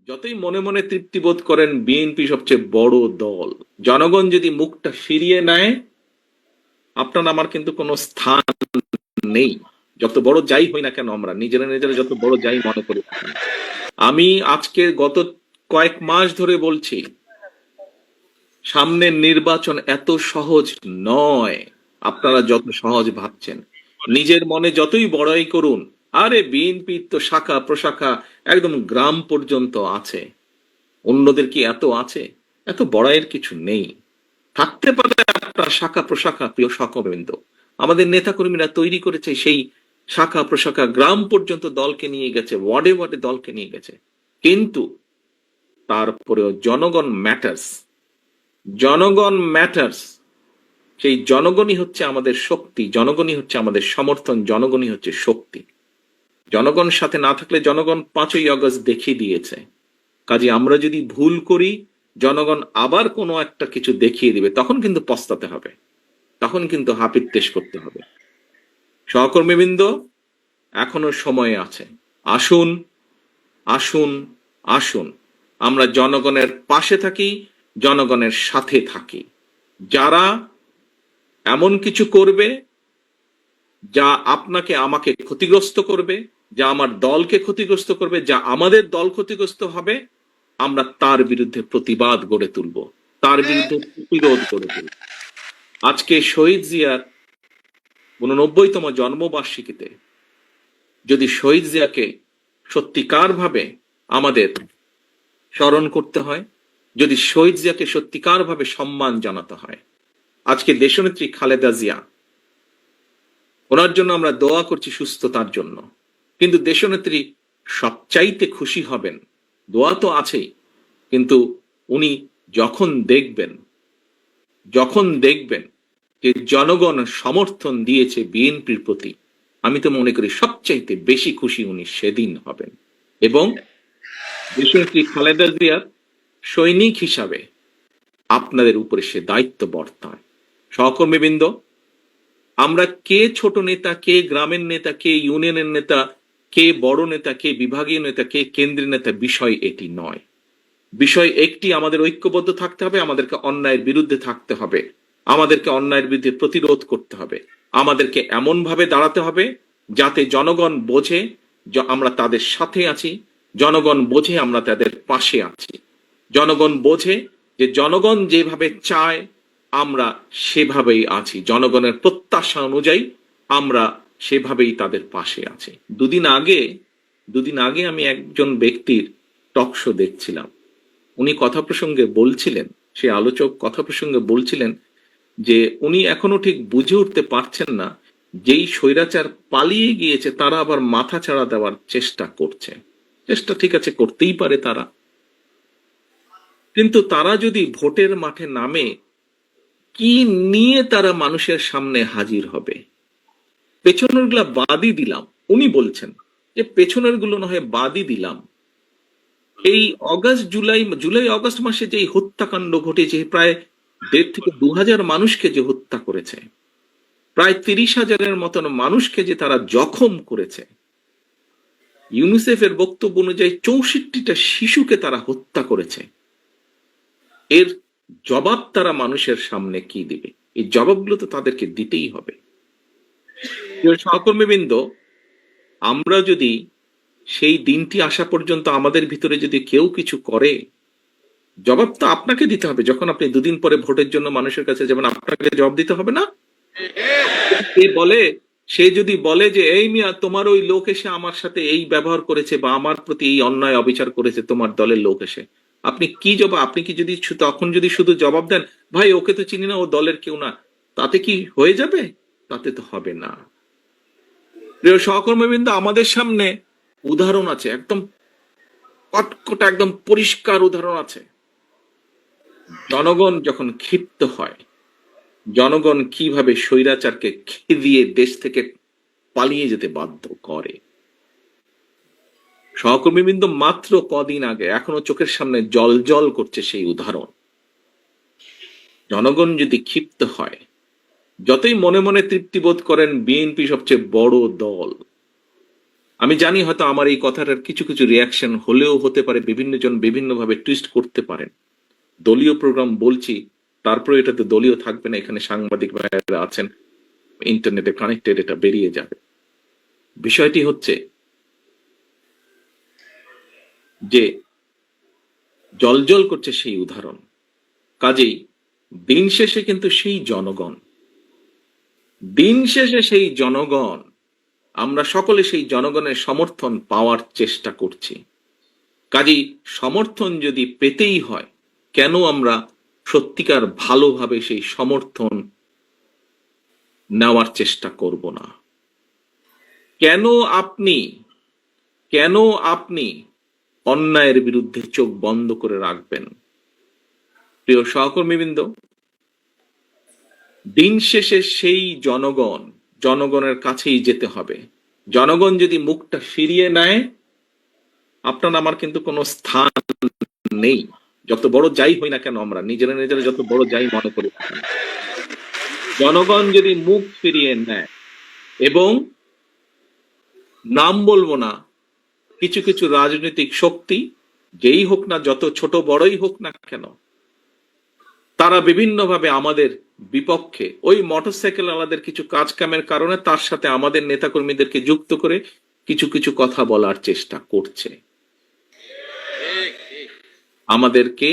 যতই মনে মনে তৃপ্তি বোধ করেন বিএনপি সবচেয়ে বড় দল, জনগণ যদি মুখটা ফিরিয়ে নেয় আপনার আমার কিন্তু কোনো স্থান নেই। যত বড় যাই হই না কেন, আমরা নিজেরা নিজেরা যত বড় যাই মনে করি না কেন। আমি আজকে গত কয়েক মাস ধরে বলছি, সামনের নির্বাচন এত সহজ নয় আপনারা যত সহজ ভাবছেন। নিজের মনে যতই বড়াই করুন, আরে বিএনপি তো শাখা প্রশাখা একদম গ্রাম পর্যন্ত আছে, অন্যদের কি এত আছে? এত বড়াইয়ের কিছু নেই। থাকতে পারে আপনার শাখা প্রশাখা, প্রিয় সহকর্মীবৃন্দ, আমাদের নেতাকর্মীরা তৈরি করেছে সেই শাখা প্রশাখা, গ্রাম পর্যন্ত দলকে নিয়ে গেছে, ওয়ার্ডে ওয়ার্ডে দলকে নিয়ে গেছে। কিন্তু তারপরেও জনগণ ম্যাটার্স, জনগণ ম্যাটার্স। সেই জনগণই হচ্ছে আমাদের শক্তি, জনগণই হচ্ছে আমাদের সমর্থন, জনগণই হচ্ছে শক্তি। জনগণ সাথে না থাকলে জনগণ 5ই আগস্ট দেখিয়ে দিয়েছে। কাজে আমরা যদি ভুল করি, জনগণ আবার কোনো একটা কিছু দেখিয়ে দিবে, তখন কিন্তু পস্তাতে হবে, তখন কিন্তু হাপিত্তেশ করতে হবে। সহকর্মীবৃন্দ, এখনো সময় আছে। আসুন, আসুন, আসুন, আমরা জনগণের পাশে থাকি, জনগণের সাথে থাকি। যারা এমন কিছু করবে যা আপনাকে আমাকে ক্ষতিগ্রস্ত করবে, যা আমার দলকে ক্ষতিগ্রস্ত করবে, যা আমাদের দল ক্ষতিগ্রস্ত হবে, আমরা তার বিরুদ্ধে প্রতিবাদ গড়ে তুলব, তার বিরুদ্ধে প্রতিরোধ গড়ে তুলব। আজকে শহীদ জিয়ার 89তম জন্মবার্ষিকীতে যদি শহীদ জিয়াকে সত্যিকার ভাবে আমাদের স্মরণ করতে হয়, যদি শহীদ জিয়াকে সত্যিকার ভাবে সম্মান জানাতে হয়, আজকে দেশনেত্রী খালেদা জিয়া, ওনার জন্য আমরা দোয়া করছি সুস্থতার জন্য, কিন্তু দেশনেত্রী সবচাইতে খুশি হবেন, দোয়া তো আছেই, কিন্তু উনি যখন দেখবেন, যখন দেখবেন যে জনগণ সমর্থন দিয়েছে বিএনপির প্রতি, আমি তো মনে করি সবচাইতে বেশি খুশি উনি সেদিন হবেন। এবং দেশনেত্রী খালেদা জিয়ার সৈনিক হিসাবে আপনাদের উপরে সে দায়িত্ব বর্তায়। সহকর্মীবৃন্দ, আমরা কে ছোট নেতা, কে গ্রামের নেতা, কে ইউনিয়নের নেতা, কে বড় নেতা, কে বিভাগীয় নেতা, কে কেন্দ্রীয় নেতা, বিষয় এটি নয়। বিষয় একটি, আমাদের ঐক্যবদ্ধ থাকতে হবে, আমাদেরকে অন্যায়ের বিরুদ্ধে থাকতে হবে, আমাদেরকে অন্যায়ের বিরুদ্ধে প্রতিরোধ করতে হবে, আমাদেরকে এমন ভাবে দাঁড়াতে হবে যাতে জনগণ বোঝে আমরা তাদের সাথে আছি, জনগণ বোঝে আমরা তাদের পাশে আছি, জনগণ বোঝে যে জনগণ যেভাবে চায় আমরা সেভাবেই আছি, জনগণের প্রত্যাশা অনুযায়ী আমরা সেভাবেই তাদের পাশে আছি। দুদিন আগে আমি একজন ব্যক্তির টক শো দেখছিলাম। উনি কথা প্রসঙ্গে বলছিলেন, সে আলোচক কথা প্রসঙ্গে বলছিলেন যে উনি এখনো ঠিক বুঝে উঠতে পারছেন না, যেই স্বৈরাচার পালিয়ে গিয়েছে তারা আবার মাথা ছাড়া দেওয়ার চেষ্টা করছে। চেষ্টা ঠিক আছে, করতেই পারে তারা, কিন্তু তারা যদি ভোটের মাঠে নামে, কি নিয়ে তারা মানুষের সামনে হাজির হবে? পেছনের গুলা বাদই দিলাম, উনি বলছেন যে পেছনের গুলো না হয় বাদই দিলাম, এই জুলাই অগস্ট মাসে যে হত্যাকাণ্ড ঘটেছে, প্রায় 1.5 থেকে 2,000 মানুষকে যে হত্যা করেছে, প্রায় 30,000-এর মতন মানুষকে যে তারা জখম করেছে, ইউনিসেফের বক্তব্য অনুযায়ী 64টা শিশুকে তারা হত্যা করেছে, এর জবাব তারা মানুষের সামনে কি দিবে? এই জবাবগুলো তো তাদেরকে দিতেই হবে। সহকর্মীবৃন্দ, আমরা যদি সেই দিনটি আসা পর্যন্ত আমাদের ভিতরে যদি কেউ কিছু করে, জবাব তো আপনাকে দিতে হবে। যখন আপনি 2 দিন পরে ভোটের জন্য মানুষের কাছে যাবেন, আপনাকে জবাব দিতে হবে না? সে যদি বলে যে এই মিয়া, তোমার ওই লোক এসে আমার সাথে এই ব্যবহার করেছে বা আমার প্রতি এই অন্যায় অবিচার করেছে, তোমার দলের লোক এসে, আপনি কি জবাব? আপনি কি যদি তখন যদি শুধু জবাব দেন ভাই ওকে তো চিনি না, ও দলের কেউ না, তাতে কি হয়ে যাবে? তাতে তো হবে না। প্রিয় সহকর্মীবৃন্দ, আমাদের সামনে উদাহরণ আছে, একদম কটকটা একদম পরিষ্কার উদাহরণ আছে। জনগণ যখন ক্ষিপ্ত হয়, জনগণ কিভাবে স্বৈরাচারকে খেদিয়ে দেশ থেকে পালিয়ে যেতে বাধ্য করে। সহকর্মীবৃন্দ, মাত্র কদিন আগে, এখনো চোখের সামনে জল করছে সেই উদাহরণ। জনগণ যদি ক্ষিপ্ত হয়, যতই মনে মনে তৃপ্তি বোধ করেন বিএনপি সবচেয়ে বড় দল, আমি জানি হয়তো আমার এই কথাটার কিছু কিছু রিয়াকশন হলেও হতে পারে, বিভিন্ন জন বিভিন্ন ভাবে টুইস্ট করতে পারেন। দলীয় প্রোগ্রাম বলছি, তারপরে এটাতে দলীয় থাকবে না, এখানে সাংবাদিক ভাইয়েরা আছেন, ইন্টারনেটে কানেক্টেড, এটা বেরিয়ে যাবে। বিষয়টি হচ্ছে যে জলজল করছে সেই উদাহরণ, কাজেই দিন শেষে কিন্তু সেই জনগণ, দিন শেষে সেই জনগণ, আমরা সকলে সেই জনগণের সমর্থন পাওয়ার চেষ্টা করছি। কাজেই সমর্থন যদি পেতেই হয়, কেন আমরা সত্যিকার ভালোভাবে সেই সমর্থন নেওয়ার চেষ্টা করব না? কেন আপনি কেন আপনি অন্যায়ের বিরুদ্ধে চোখ বন্ধ করে রাখবেন? প্রিয় সহকর্মীবৃন্দ, দিন শেষে সেই জনগণ, জনগণের কাছেই যেতে হবে। জনগণ যদি মুখটা ফিরিয়ে নেয়, আপনার আমার কিন্তু কোনো স্থান নেই। যত বড় যাই হই না কেন, আমরা নিজেরা নিজেরা যত বড় যাই মনে করি না কেন, জনগণ যদি মুখ ফিরিয়ে নেয়, এবং নাম বলবো না, কিছু কিছু রাজনৈতিক শক্তি, যেই হোক না, যত ছোট বড়ই হোক না কেন, তারা বিভিন্নভাবে আমাদের বিপক্ষে, ওই মোটরসাইকেল আলাদের কিছু কাজ কামের কারণে তার সাথে আমাদের নেতাকর্মীদেরকে যুক্ত করে কিছু কিছু কথা বলার চেষ্টা করছে। আমাদেরকে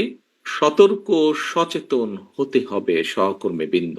সতর্ক, সচেতন হতে হবে সহকর্মীবৃন্দ।